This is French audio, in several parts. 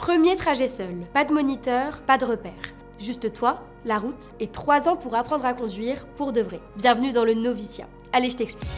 Premier trajet seul, pas de moniteur, pas de repère. Juste toi, la route et 3 ans pour apprendre à conduire pour de vrai. Bienvenue dans le noviciat. Allez, je t'explique.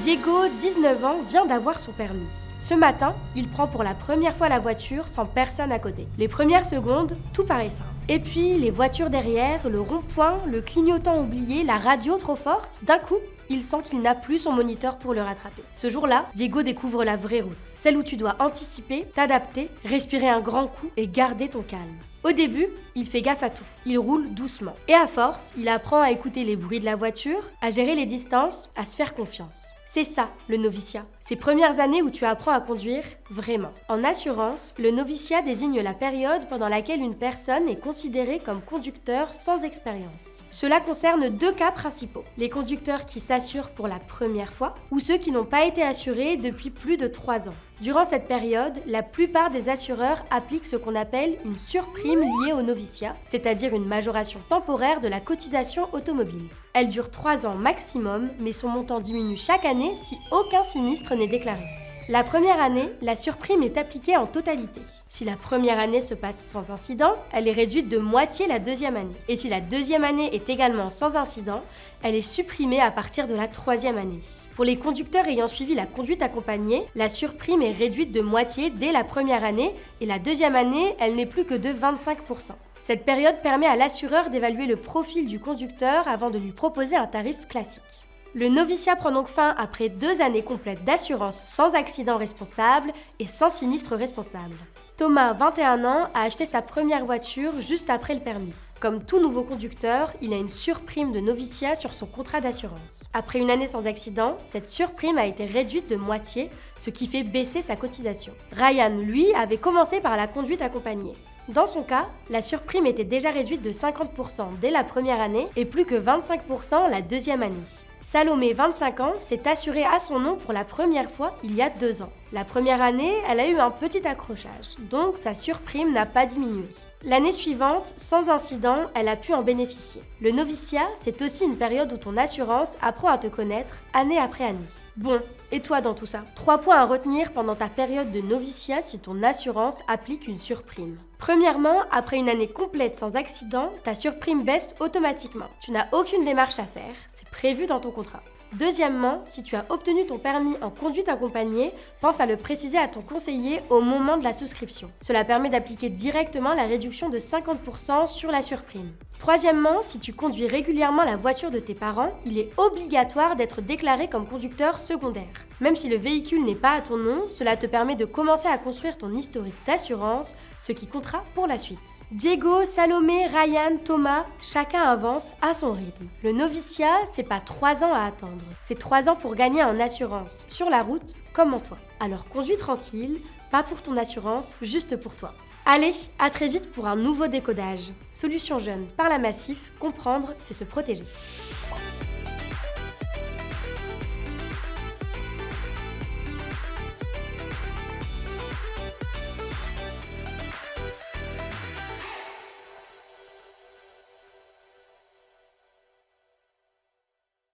Diego, 19 ans, vient d'avoir son permis. Ce matin, il prend pour la première fois la voiture sans personne à côté. Les premières secondes, tout paraît simple. Et puis, les voitures derrière, le rond-point, le clignotant oublié, la radio trop forte, d'un coup, il sent qu'il n'a plus son moniteur pour le rattraper. Ce jour-là, Diego découvre la vraie route, celle où tu dois anticiper, t'adapter, respirer un grand coup et garder ton calme. Au début, il fait gaffe à tout. Il roule doucement. Et à force, il apprend à écouter les bruits de la voiture, à gérer les distances, à se faire confiance. C'est ça, le noviciat. Ces premières années où tu apprends à conduire vraiment. En assurance, le noviciat désigne la période pendant laquelle une personne est considérée comme conducteur sans expérience. Cela concerne 2 cas principaux. Les conducteurs qui s'assurent pour la première fois ou ceux qui n'ont pas été assurés depuis plus de 3 ans. Durant cette période, la plupart des assureurs appliquent ce qu'on appelle une surprime liée au noviciat, c'est-à-dire une majoration temporaire de la cotisation automobile. Elle dure 3 ans maximum, mais son montant diminue chaque année si aucun sinistre n'est déclaré. La première année, la surprime est appliquée en totalité. Si la première année se passe sans incident, elle est réduite de moitié la deuxième année. Et si la deuxième année est également sans incident, elle est supprimée à partir de la 3e année. Pour les conducteurs ayant suivi la conduite accompagnée, la surprime est réduite de moitié dès la première année et la deuxième année, elle n'est plus que de 25%. Cette période permet à l'assureur d'évaluer le profil du conducteur avant de lui proposer un tarif classique. Le noviciat prend donc fin après 2 années complètes d'assurance sans accident responsable et sans sinistre responsable. Thomas, 21 ans, a acheté sa première voiture juste après le permis. Comme tout nouveau conducteur, il a une surprime de noviciat sur son contrat d'assurance. Après une année sans accident, cette surprime a été réduite de moitié, ce qui fait baisser sa cotisation. Ryan, lui, avait commencé par la conduite accompagnée. Dans son cas, la surprime était déjà réduite de 50% dès la première année et plus que 25% la deuxième année. Salomé, 25 ans, s'est assurée à son nom pour la première fois il y a 2 ans. La première année, elle a eu un petit accrochage, donc sa surprime n'a pas diminué. L'année suivante, sans incident, elle a pu en bénéficier. Le noviciat, c'est aussi une période où ton assurance apprend à te connaître année après année. Bon, et toi dans tout ça? 3 points à retenir pendant ta période de noviciat si ton assurance applique une surprime. Premièrement, après une année complète sans accident, ta surprime baisse automatiquement. Tu n'as aucune démarche à faire, c'est prévu dans ton contrat. Deuxièmement, si tu as obtenu ton permis en conduite accompagnée, pense à le préciser à ton conseiller au moment de la souscription. Cela permet d'appliquer directement la réduction de 50% sur la surprime. Troisièmement, si tu conduis régulièrement la voiture de tes parents, il est obligatoire d'être déclaré comme conducteur secondaire. Même si le véhicule n'est pas à ton nom, cela te permet de commencer à construire ton historique d'assurance, ce qui comptera pour la suite. Diego, Salomé, Ryan, Thomas, chacun avance à son rythme. Le noviciat, c'est pas 3 ans à attendre, c'est 3 ans pour gagner en assurance, sur la route comme en toi. Alors conduis tranquille, pas pour ton assurance, juste pour toi. Allez, à très vite pour un nouveau décodage. Solutions Jeunes par la Massif, comprendre, c'est se protéger.